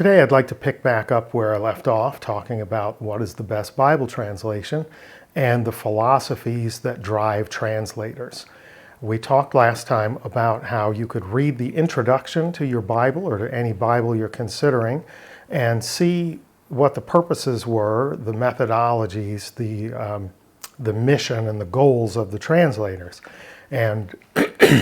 Today I'd like to pick back up where I left off, talking about what is the best Bible translation and the philosophies that drive translators. We talked last time about how you could read the introduction to your Bible or to any Bible you're considering and see what the purposes were, the methodologies, the mission and the goals of the translators. And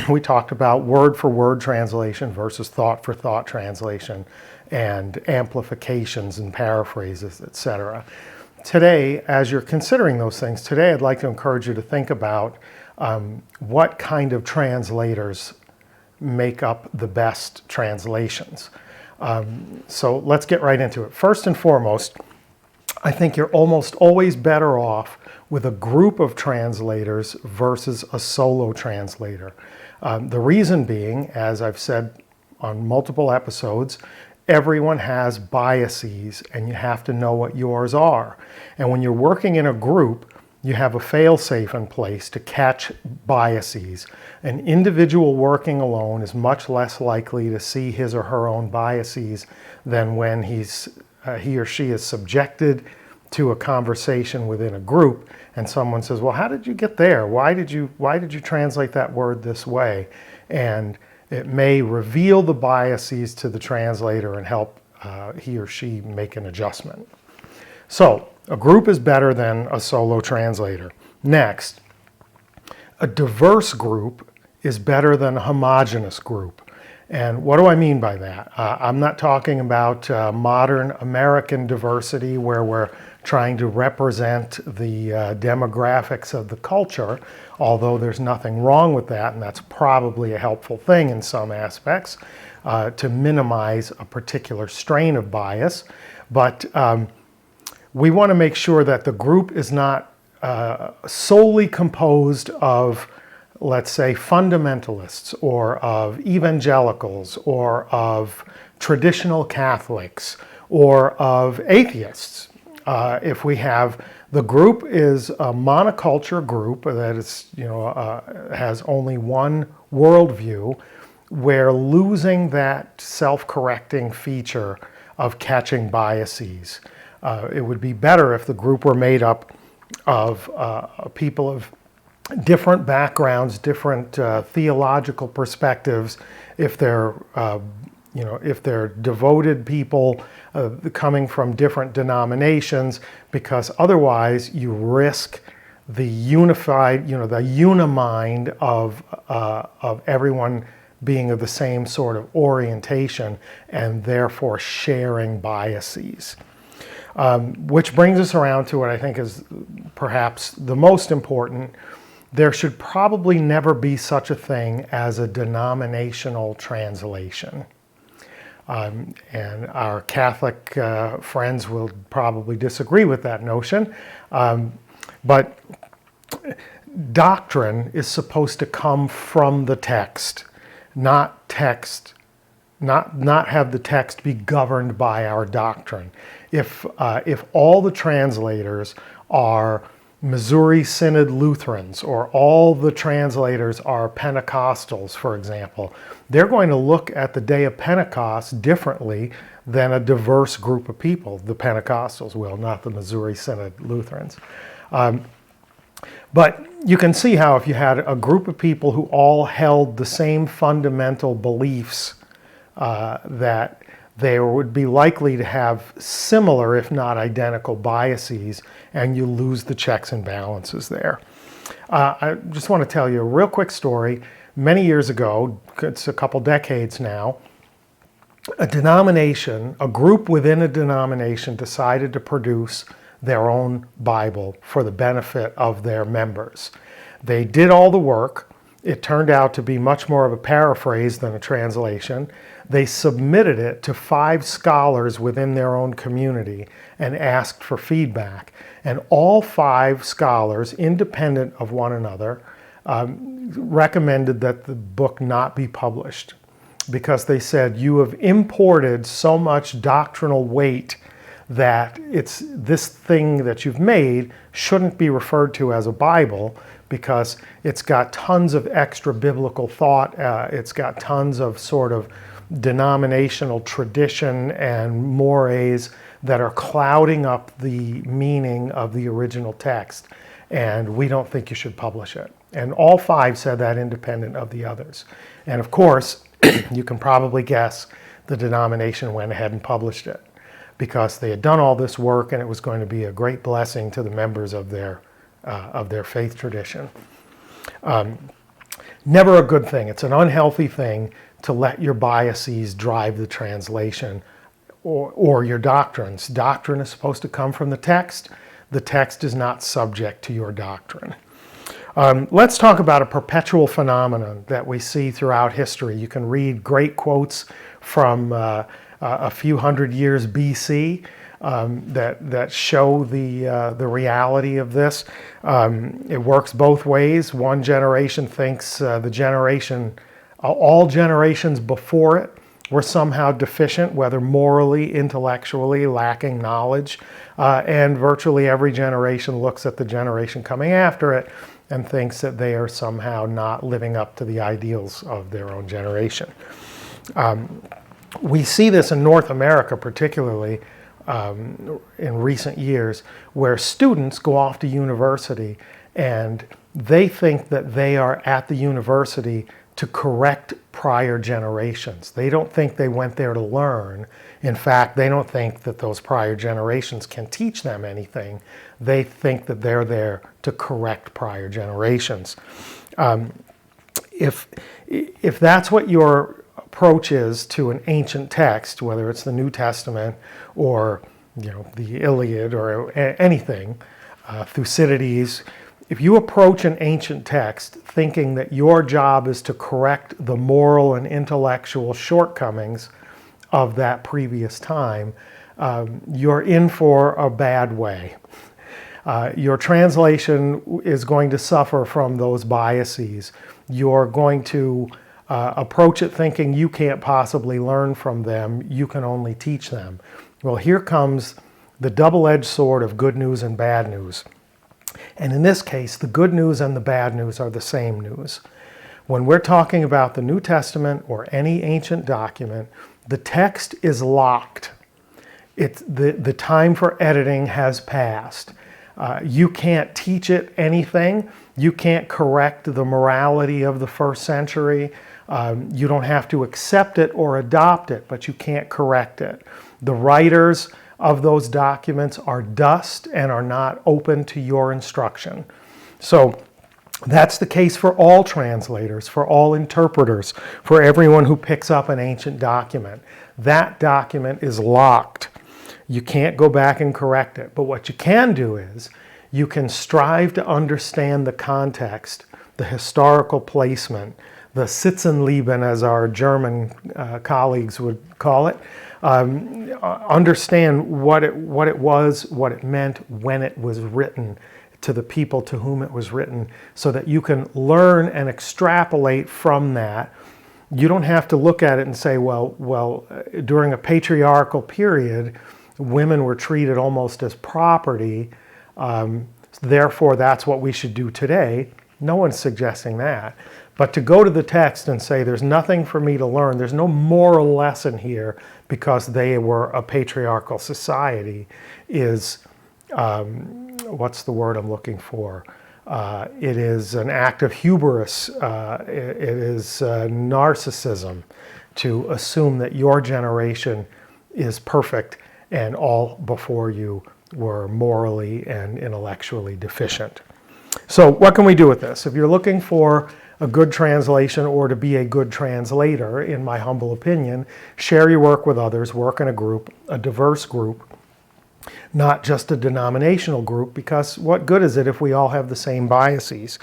we talked about word-for-word translation versus thought-for-thought translation and amplifications and paraphrases, etc. Today, as you're considering those things, today I'd like to encourage you to think about what kind of translators make up the best translations. So let's get right into it. First and foremost, I think you're almost always better off with a group of translators versus a solo translator. The reason being, as I've said on multiple episodes, everyone has biases and you have to know what yours are. And when you're working in a group, you have a fail-safe in place to catch biases. An individual working alone is much less likely to see his or her own biases than when he or she is subjected to a conversation within a group and someone says, well, how did you get there? Why did you translate that word this way? And it may reveal the biases to the translator and help he or she make an adjustment. So a group is better than a solo translator. Next, a diverse group is better than a homogeneous group. And what do I mean by that? I'm not talking about modern American diversity where we're trying to represent the demographics of the culture, although there's nothing wrong with that, and that's probably a helpful thing in some aspects to minimize a particular strain of bias. But we want to make sure that the group is not solely composed of, let's say, fundamentalists or of evangelicals or of traditional Catholics or of atheists. If we have the group is a monoculture group that is, has only one worldview, we're losing that self-correcting feature of catching biases. It would be better if the group were made up of people of different backgrounds, different theological perspectives, if they're devoted people coming from different denominations, because otherwise you risk the unified, the unimind of everyone being of the same sort of orientation and therefore sharing biases. Which brings us around to what I think is perhaps the most important. There should probably never be such a thing as a denominational translation. And our Catholic friends will probably disagree with that notion. But doctrine is supposed to come from the text, not have the text be governed by our doctrine. If all the translators are Missouri Synod Lutherans, or all the translators are Pentecostals, for example, they're going to look at the day of Pentecost differently than a diverse group of people. The Pentecostals will, not the Missouri Synod Lutherans. But you can see how if you had a group of people who all held the same fundamental beliefs, that they would be likely to have similar, if not identical, biases, and you lose the checks and balances there. I just want to tell you a real quick story. Many years ago, it's a couple decades now, a group within a denomination decided to produce their own Bible for the benefit of their members. They did all the work. It turned out to be much more of a paraphrase than a translation. They submitted it to 5 scholars within their own community and asked for feedback. And all 5 scholars, independent of one another, recommended that the book not be published because they said, you have imported so much doctrinal weight that this thing that you've made shouldn't be referred to as a Bible because it's got tons of extra biblical thought. It's got tons of sort of denominational tradition and mores that are clouding up the meaning of the original text, and we don't think you should publish it. And all 5 said that independent of the others. And of course, you can probably guess the denomination went ahead and published it because they had done all this work and it was going to be a great blessing to the members of their faith tradition. Never a good thing. It's an unhealthy thing to let your biases drive the translation or your doctrines. Doctrine is supposed to come from the text. The text is not subject to your doctrine. Let's talk about a perpetual phenomenon that we see throughout history. You can read great quotes from a few hundred years BC that show the reality of this. It works both ways. One generation thinks all generations before it were somehow deficient, whether morally, intellectually, lacking knowledge. And virtually every generation looks at the generation coming after it and thinks that they are somehow not living up to the ideals of their own generation. We see this in North America particularly in recent years, where students go off to university and they think that they are at the university to correct prior generations. They don't think they went there to learn. In fact, they don't think that those prior generations can teach them anything. They think that they're there to correct prior generations. If that's what your approach is to an ancient text, whether it's the New Testament or the Iliad or anything, Thucydides, if you approach an ancient text thinking that your job is to correct the moral and intellectual shortcomings of that previous time, you're in for a bad way. Your translation is going to suffer from those biases. You're going to approach it thinking you can't possibly learn from them, you can only teach them. Well, here comes the double-edged sword of good news and bad news. And in this case, the good news and the bad news are the same news. When we're talking about the New Testament or any ancient document, the text is locked. The time for editing has passed. You can't teach it anything. You can't correct the morality of the first century. You don't have to accept it or adopt it, but you can't correct it. The writers of those documents are dust and are not open to your instruction. So that's the case for all translators, for all interpreters, for everyone who picks up an ancient document. That document is locked. You can't go back and correct it. But what you can do is you can strive to understand the context, the historical placement, the Sitzenleben, as our German colleagues would call it. Understand what it was, what it meant when it was written to the people to whom it was written, so that you can learn and extrapolate from that. You don't have to look at it and say, well, during a patriarchal period, women were treated almost as property, therefore that's what we should do today. No one's suggesting that. But to go to the text and say there's nothing for me to learn, there's no moral lesson here because they were a patriarchal society is, what's the word I'm looking for? It is an act of hubris. It is narcissism to assume that your generation is perfect and all before you were morally and intellectually deficient. So what can we do with this? If you're looking for a good translation or to be a good translator, in my humble opinion, share your work with others, work in a group, a diverse group, not just a denominational group, because what good is it if we all have the same biases?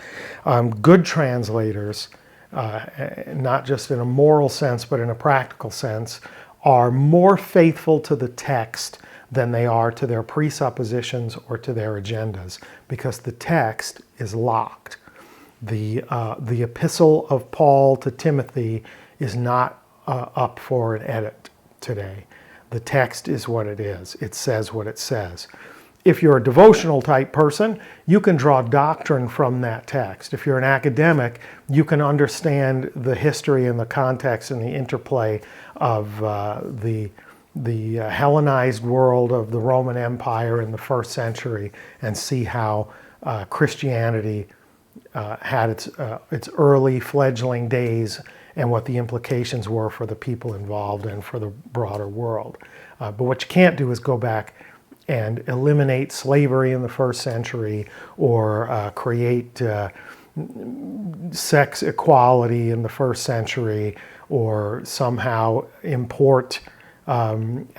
Good translators, not just in a moral sense, but in a practical sense, are more faithful to the text than they are to their presuppositions or to their agendas, because the text is locked. The epistle of Paul to Timothy is not up for an edit today. The text is what it is. It says what it says. If you're a devotional type person, you can draw doctrine from that text. If you're an academic, you can understand the history and the context and the interplay of the Hellenized world of the Roman Empire in the first century and see how Christianity had its early fledgling days and what the implications were for the people involved and for the broader world. But what you can't do is go back and eliminate slavery in the first century or create sex equality in the first century or somehow import LGBTQR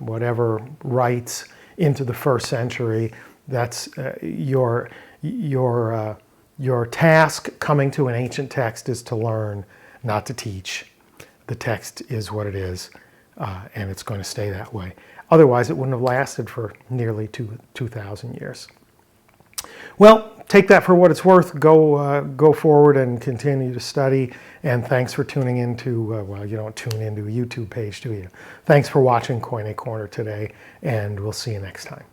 whatever rights into the first century. That's your task coming to an ancient text is to learn, not to teach. The text is what it is, and it's going to stay that way. Otherwise, it wouldn't have lasted for nearly 2,000 years. Well, take that for what it's worth. Go forward and continue to study. And thanks for tuning into, well, you don't tune into a YouTube page, do you? Thanks for watching Koine Corner today, and we'll see you next time.